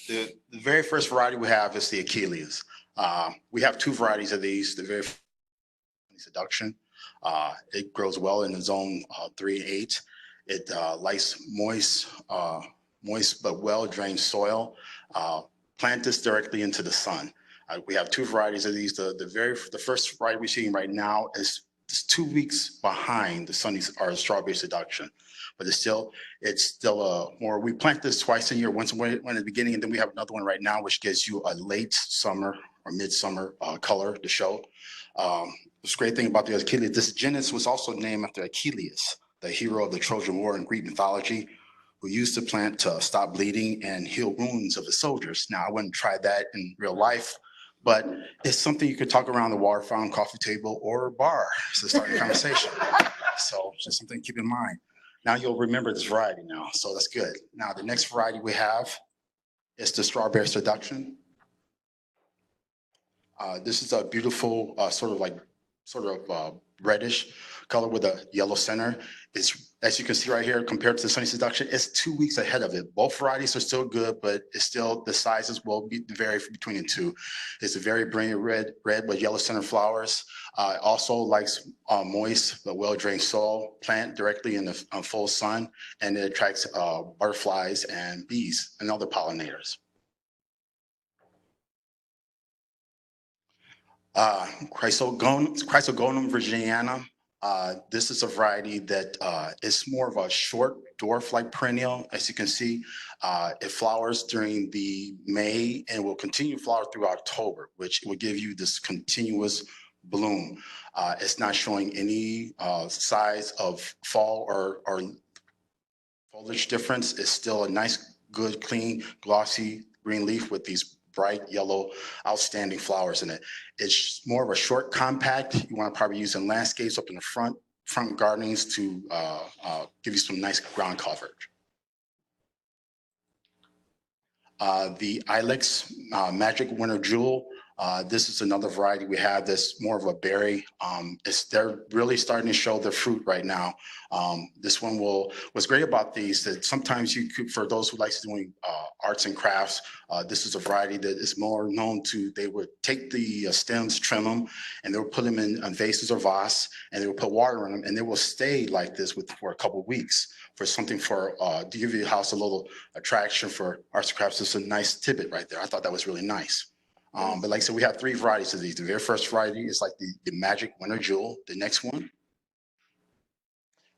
The very first variety we have is the Achilles. We have two varieties of these. The very first is seduction. It grows well in the zone 3 and 8. It likes moist but well-drained soil. Plant this directly into the sun. We have two varieties of these. The first variety we're seeing right now is 2 weeks behind the sunny or strawberry seduction, but it's still more. We plant this twice a year. One in the beginning, and then we have another one right now, which gives you a late summer or midsummer color to show. The great thing about the Achilles, this genus was also named after Achilles, the hero of the Trojan War in Greek mythology, who used the plant to stop bleeding and heal wounds of the soldiers. Now, I wouldn't try that in real life, but it's something you could talk around the water fountain, coffee table, or bar to start a conversation. So just something to keep in mind. Now you'll remember this variety now, so that's good. Now the next variety we have is the strawberry seduction. This is a beautiful sort of reddish color with a yellow center. It's, as you can see right here, compared to the sunny seduction, it's 2 weeks ahead of it. Both varieties are still good, but it's still, the sizes will vary between the two. It's a very brilliant red with yellow center flowers. Also likes moist but well-drained soil, plant directly in the full sun, and it attracts butterflies and bees and other pollinators. Chrysogonum virginiana. This is a variety that is more of a short dwarf-like perennial. As you can see, it flowers during the May and will continue to flower through October, which will give you this continuous bloom. It's not showing any size of fall or foliage difference. It's still a nice, good, clean, glossy green leaf with these bright yellow, outstanding flowers in it. It's more of a short compact. You want to probably use in landscapes up in the front gardenings to give you some nice ground coverage. The Ilex Magic Winter Jewel. This is another variety we have that's more of a berry. They're really starting to show their fruit right now. This one what's great about these, that sometimes you could, for those who likes doing arts and crafts, this is a variety that is more known to, they would take the stems, trim them, and they would put them in vases or vase, and they would put water in them, and they will stay like this for a couple of weeks. For something to give your house a little attraction for arts and crafts. It's a nice tidbit right there. I thought that was really nice. But like I said, we have three varieties of these. The very first variety is like the Magic Winter Jewel. The next one,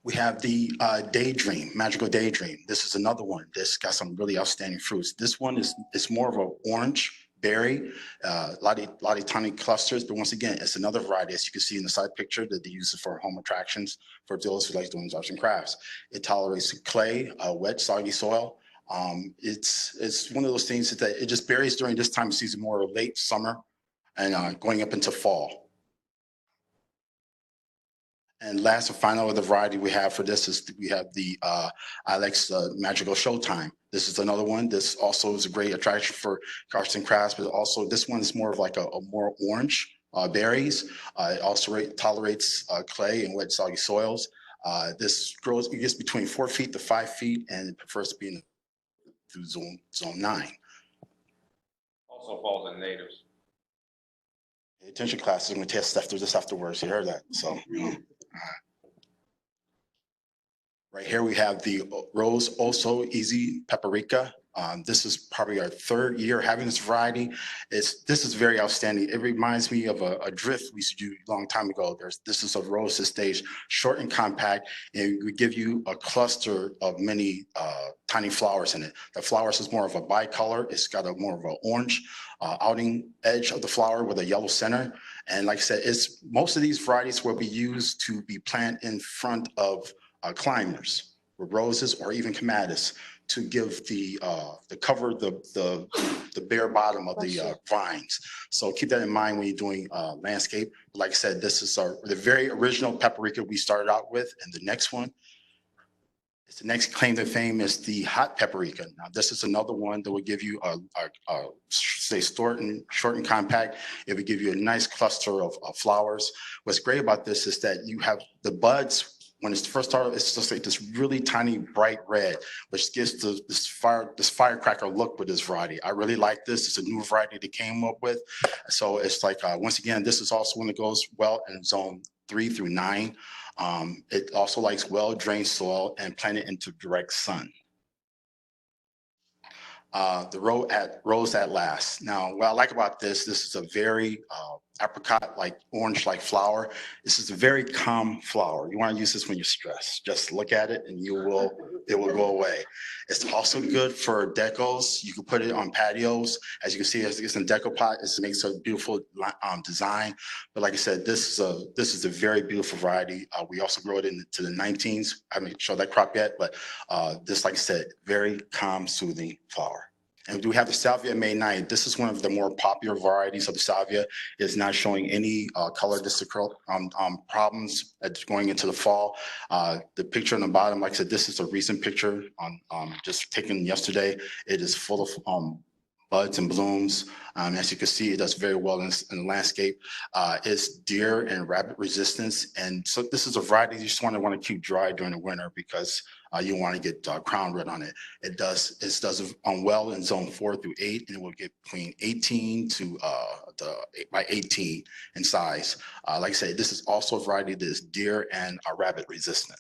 we have the Daydream, Magical Daydream. This is another one that's got some really outstanding fruits. This one is more of an orange berry, a lot of tiny clusters, but once again, it's another variety, as you can see in the side picture, that they use it for home attractions for those who like doing arts and crafts. It tolerates clay, wet, soggy soil. It's one of those things that it just berries during this time of season, more late summer and going up into fall. And last and final of the variety we have for this is we have the Ilex Magical Showtime. This is another one. This also is a great attraction for arts and crafts, but also this one is more of like a more orange berries. It also tolerates clay and wet, soggy soils. This grows, it gets between 4 feet to 5 feet, and it prefers to be through zone 9. Also falls in natives. Pay attention, classes. I'm going to test after this afterwards. You heard that, so. Right here we have the Rose Oso Easy Paprika. This is probably our 3rd year having this variety. This is very outstanding. It reminds me of a drift we used to do a long time ago. This is a rose that stays short and compact, and we give you a cluster of many tiny flowers in it. The flowers is more of a bicolor. It's got a more of an orange outing edge of the flower with a yellow center. And like I said, most of these varieties will be used to be planted in front of climbers with roses or even clematis to give the cover the bare bottom of the vines. So keep that in mind when you're doing landscape. Like I said, this is the very original paprika we started out with, and the next one is the next claim to fame is the hot paprika. Now this is another one that will give you say short and compact. It will give you a nice cluster of flowers. What's great about this is that you have the buds when it's first started, it's just like this really tiny bright red, which gives this firecracker look with this variety. I really like this. It's a new variety they came up with. So it's like, once again, this is also one that goes well in zone 3 through 9. It also likes well-drained soil and planted into direct sun. The rose at last. Now, what I like about this is a very apricot, like orange-like flower. This is a very calm flower. You want to use this when you're stressed. Just look at it and it will go away. It's also good for decos. You can put it on patios. As you can see, it's in deco pot. It makes a beautiful design. But like I said, this is a very beautiful variety. We also grow it into the 19s. I haven't shown that crop yet, but this, like I said, very calm, soothing flower. And we have the salvia May 9th. This is one of the more popular varieties of the salvia. It's not showing any color problems going into the fall. The picture on the bottom, like I said, this is a recent picture just taken yesterday. It is full of buds and blooms. As you can see, it does very well in the landscape. It's deer and rabbit resistance. And so this is a variety you just want to keep dry during the winter because you want to get crown red on it. It does well in zone 4 through 8, and it will get between 18 to by 18 in size. Like I said, this is also a variety that is deer and rabbit resistant.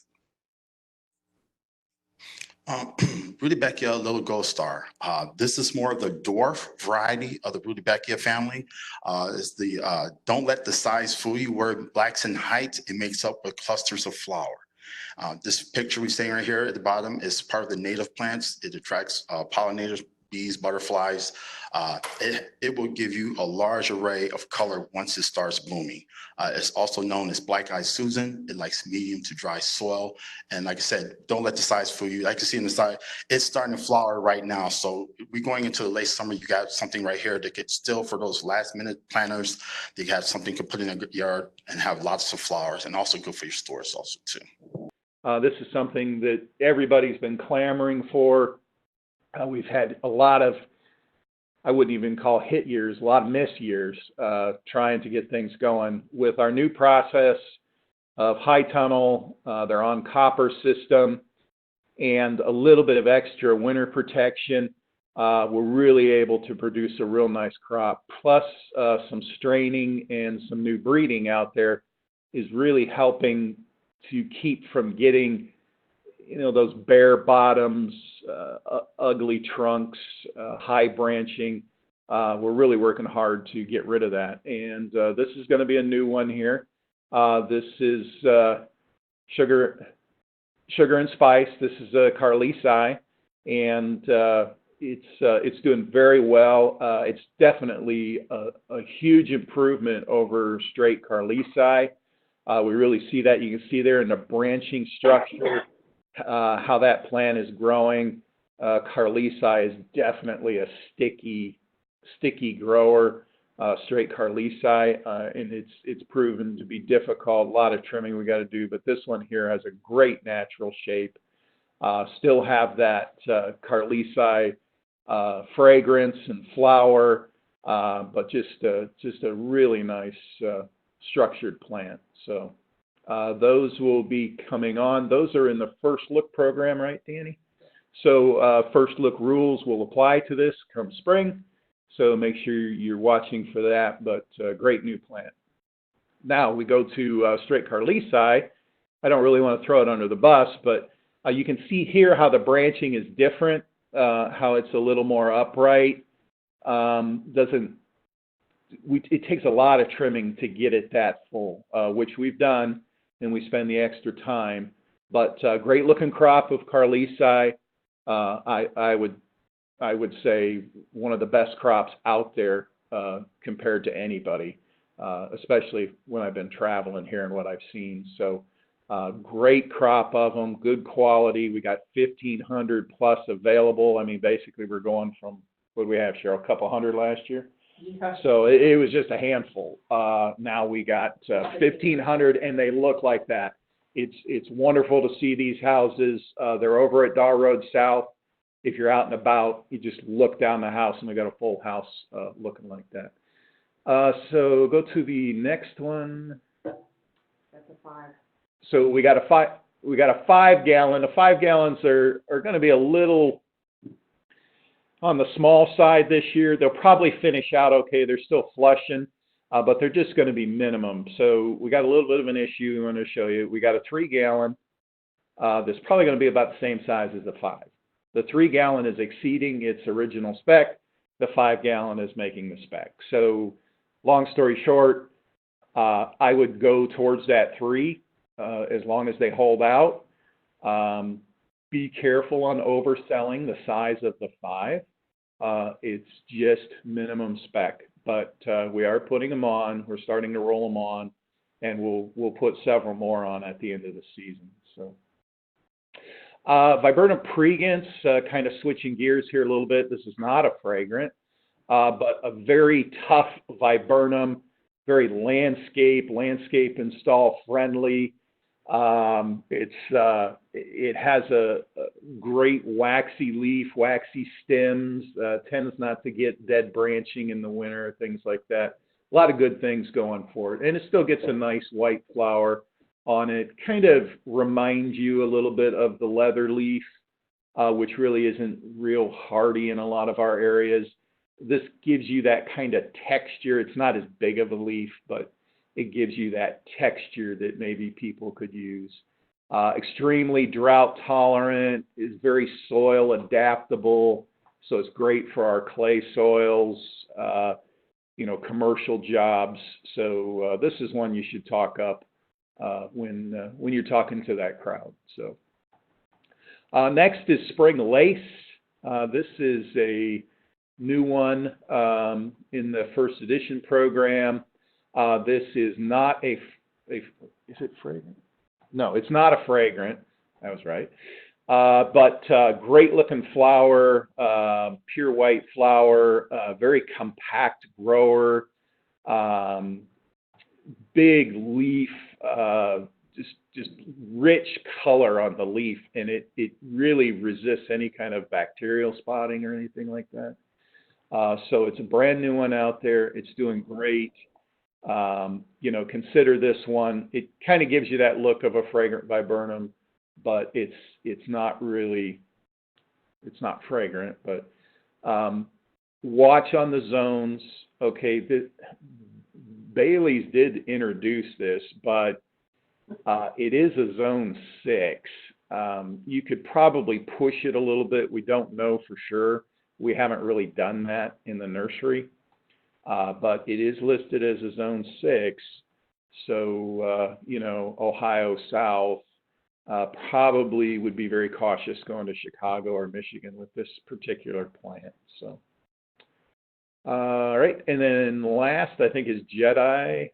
Rudbeckia Little Gold Star. This is more of the dwarf variety of the Rudbeckia family. It's the don't let the size fool you. Where it lacks in height, it makes up with clusters of flower. This picture we're seeing right here at the bottom is part of the native plants. It attracts pollinators, bees, butterflies. It will give you a large array of color once it starts blooming. It's also known as Black-Eyed Susan. It likes medium to dry soil. And like I said, don't let the size fool you. Like you see on the side, it's starting to flower right now. So we're going into the late summer. You got something right here that could still, for those last minute planners, they have something you can put in a yard and have lots of flowers, and also good for your stores also too. This is something that everybody's been clamoring for. We've had a lot of, I wouldn't even call hit years, a lot of miss years, trying to get things going. With our new process of high tunnel, they're on copper system, and a little bit of extra winter protection, we're really able to produce a real nice crop. Plus some straining and some new breeding out there is really helping to keep from getting, those bare bottoms, ugly trunks, high branching. We're really working hard to get rid of that. And this is going to be a new one here. This is sugar and spice. This is Carlisi, and it's doing very well. It's definitely a huge improvement over straight Carlisi. We really see that. You can see there in the branching structure how that plant is growing. Carlisi is definitely a sticky grower, straight Carlisi, and it's proven to be difficult. A lot of trimming we got to do, but this one here has a great natural shape. Still have that Carlisi fragrance and flower, but just a really nice structured plant. So those will be coming on. Those are in the first look program, right, Danny? So first look rules will apply to this come spring. So make sure you're watching for that, but great new plant. Now we go to straight Carlisi. I don't really want to throw it under the bus, but you can see here how the branching is different, how it's a little more upright. It takes a lot of trimming to get it that full, which we've done, and we spend the extra time. But great looking crop of Carlisi. I would say one of the best crops out there compared to anybody, especially when I've been traveling here and what I've seen. So great crop of them, good quality. We got 1,500 plus available. I mean, basically we're going from, what do we have, Cheryl, a couple hundred last year? Yeah. So it was just a handful. Now we got 1,500, and they look like that. It's wonderful to see these houses. They're over at Dar Road South. If you're out and about, you just look down the house, and we got a full house looking like that. So go to the next one. That's a 5. So we got a 5. we got a 5 gallon. The 5 gallons are going to be a little on the small side this year. They'll probably finish out okay. They're still flushing, but they're just going to be minimum. So we got a little bit of an issue we want to show you. We got a 3 gallon that's probably going to be about the same size as the 5. The 3 gallon is exceeding its original spec. The 5 gallon is making the spec. So long story short, I would go towards that 3 as long as they hold out. Be careful on overselling the size of the 5. It's just minimum spec, but we are putting them on. We're starting to roll them on, and we'll put several more on at the end of the season. So, viburnum pregans, kind of switching gears here a little bit. This is not a fragrant, but a very tough viburnum, very landscape install friendly. It has a great waxy leaf, waxy stems, tends not to get dead branching in the winter, things like that. A lot of good things going for it. And it still gets a nice white flower on it. Kind of reminds you a little bit of the leather leaf, which really isn't real hardy in a lot of our areas. This gives you that kind of texture. It's not as big of a leaf, but it gives you that texture that maybe people could use. Extremely drought tolerant, is very soil adaptable, so it's great for our clay soils, commercial jobs. So this is one you should talk up when you're talking to that crowd. So next is Spring Lace. This is a new one in the first edition program. This is not is it fragrant? No, it's not a fragrant. That was right. But great looking flower, pure white flower, very compact grower, big leaf, just rich color on the leaf, and it really resists any kind of bacterial spotting or anything like that. So it's a brand new one out there. It's doing great. Consider this one. It kind of gives you that look of a fragrant viburnum, but it's not fragrant. But watch on the zones. Okay, Bailey's did introduce this, but it is a zone 6. You could probably push it a little bit. We don't know for sure. We haven't really done that in the nursery. But it is listed as a zone 6, so, Ohio South probably would be very cautious going to Chicago or Michigan with this particular plant. So, all right, and then last I think is Jedi.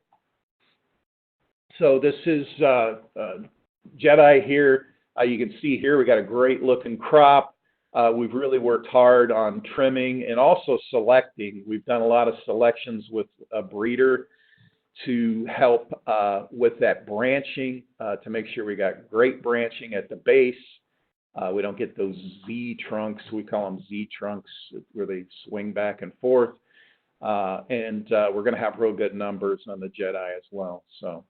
So this is Jedi here. You can see here we got a great looking crop. We've really worked hard on trimming and also selecting. We've done a lot of selections with a breeder to help with that branching, to make sure we got great branching at the base. We don't get those Z trunks. We call them Z trunks, where they swing back and forth. And we're going to have real good numbers on the Jedi as well. So